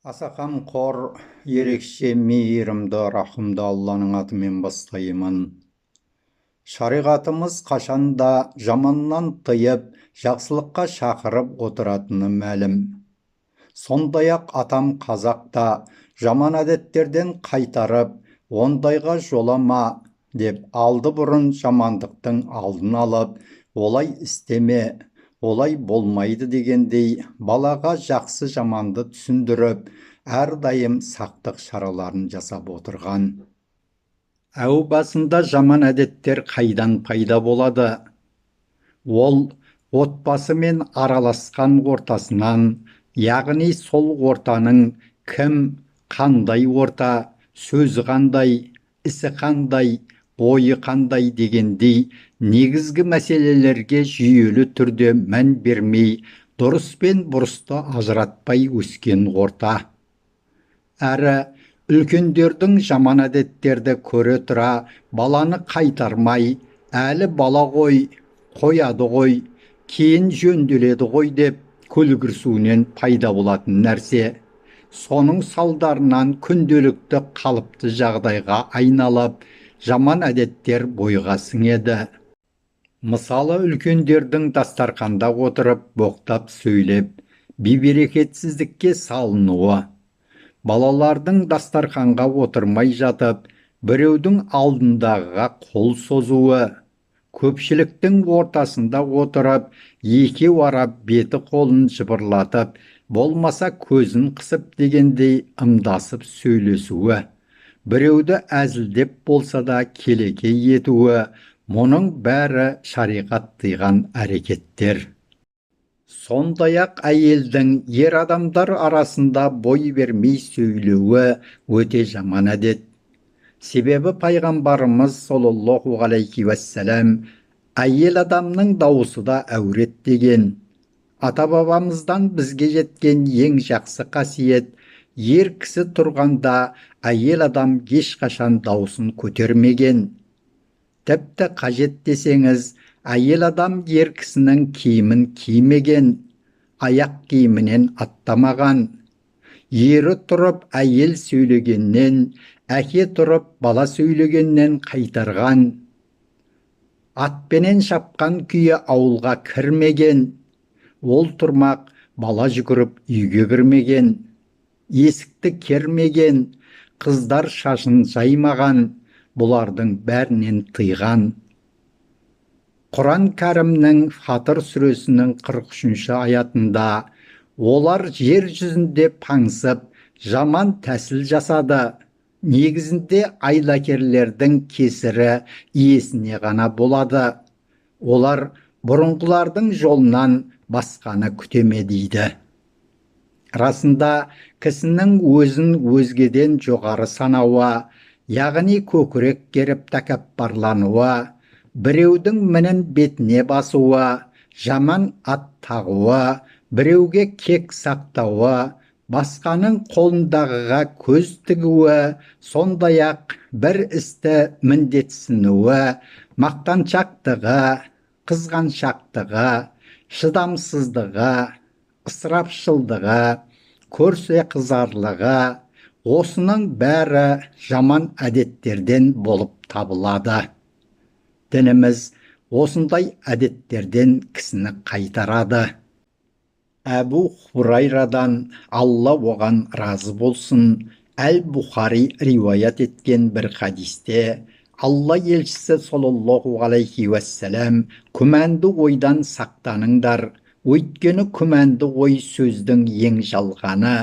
Аса қамқор, ерекше мейірімді, рахымды Алланың атымен бастаймын. Шариғатымыз қашанда жаманнан тыйып, жақсылыққа шақырып отыратыны мәлім. Сондай-ақ атам қазақта жаман әдеттерден қайтарып, ондайға жолама деп алды бұрын жамандықтың алдын алып, олай істеме, олай болмайды дегендей балаға жақсы жаманды түсіндіріп, әрдайым сақтық шараларын жасап отырған. Әу басында жаман әдеттер қайдан пайда болады? Ол отбасымен араласқан ортасынан, яғни сол ортаның кім, қандай орта, сөзі қандай, ісі қандай, ойы қандай дегендей негізгі мәселелерге жүйелі түрде мән бермей, дұрыс пен бұрысты ажыратпай өскен орта. Әрі үлкендердің жаман әдеттерді көре тұра баланы қайтармай, әлі бала ғой, қояды ғой, кейін жөнделеді ғой деп көлгірсуінен пайда болатын нәрсе. Соның салдарынан күнделікті қалыпты жағдайға айналып, жаман әдеттер бойға сіңеді. Мысалы, үлкендердің дастарханда отырып, боқтап сөйлеп, бейберекетсіздікке салынуы. Балалардың дастарханға отырмай жатып, біреудің алдындағыға қол созуы. Көпшіліктің ортасында отырып, екеу ара беті қолын жыбырлатып, болмаса көзін қысып дегендей ымдасып сөйлесуі. Біреуді әзілдеп болса да келеке етуі, мұның бәрі шариғат тыйған әрекеттер. Сондай-ақ әйелдің ер адамдар арасында бой бермей сөйлеуі өте жаман әдет. Себебі пайғамбарымыз саллаллаху алейхи уассалам әйел адамның дауысы да әурет деген. Ата-бабамыздан бізге жеткен ең жақсы қасиет, ер кісі тұрғанда әйел адам ешқашан дауысын көтермеген. Тіпті қажет десеңіз, әйел адам ер кісінің киімін кимеген, аяқ киімінен аттамаған. Ері тұрып әйел сөйлегеннен, әке тұрып бала сөйлегеннен қайтарған. Атпенен шапқан күйі ауылға кірмеген. Ол тұрмақ, бала жүгіріп үйге кірмеген. Есікті кермеген, қыздар шашын жаймаған. Бұлардың бәрінен тыйған. Құран кәрімнің Фатыр сүресінің 43-ші аятында олар жер жүзінде паңсып, жаман тәсіл жасады. Негізінде айлакерлердің кесірі иесіне ғана болады. Олар бұрынғылардың жолынан басқаны күтеме дейді. Расында кісінің өзін өзгеден жоғары санауы, яғни көкірек керіп тәкаппарлануы, біреудің мінін бетіне басуы, жаман ат тағуы, біреуге кек сақтауы, басқаның қолындағыға көз тігуі, сондай-ақ бір істі міндетсінуі, мақтаншақтығы, қызғаншақтығы, шыдамсыздығы, ысырапшылдығы, көрсе қызарлығы, осының бәрі жаман әдеттерден болып табылады. Дініміз осындай әдеттерден кісіні қайтарады. Әбу Хурайрадан, Алла оған разы болсын, Әл-Бұхари риуаят еткен бір хадисте, Алла елшісі саллаллаху алейхи уассалам, күмәнді ойдан сақтаныңдар, өйткені күмәнді ой сөздің ең жалғаны.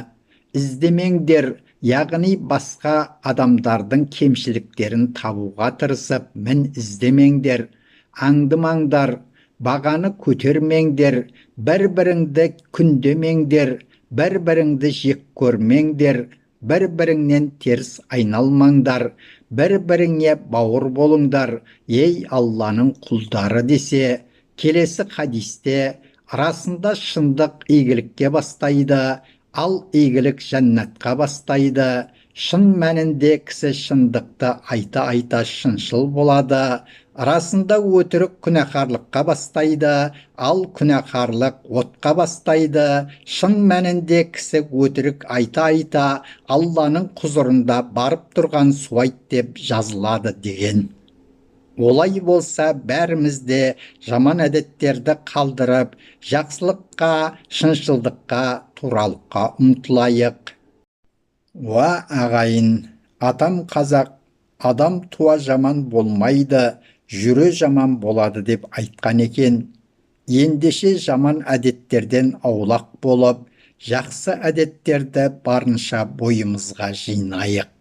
Іздемеңдер, яғни басқа адамдардың кемшіліктерін табуға тырысып, мін іздемеңдер, аңдымаңдар, бағаны көтермеңдер, бір-біріңді күндемеңдер, бір-біріңді жек көрмеңдер, бір-біріңнен теріс айналмаңдар, бір-біріңе бауыр болыңдар, ей Алланың құлдары десе, келесі хадисте арасында шындық игілікке бастайды, ал игілік жәннатқа бастайды, Шын мәнінде кісі шындықты айта шыншыл болады. Арасында өтірік күнәһарлыққа бастайды, ал күнәһарлық отқа бастайды. Шын мәнінде кісі өтірік айта Алланың құзырында барып тұрған суайт деп жазылады деген. Олай болса, бәріміз де жаман әдеттерді қалдырып, жақсылыққа, шыншылдыққа, туралыққа ұмтылайық. Уа ағайын, атам қазақ, адам туа жаман болмайды, жүре жаман болады деп айтқан екен. Ендеше жаман әдеттерден аулақ болып, жақсы әдеттерді барынша бойымызға жинайық.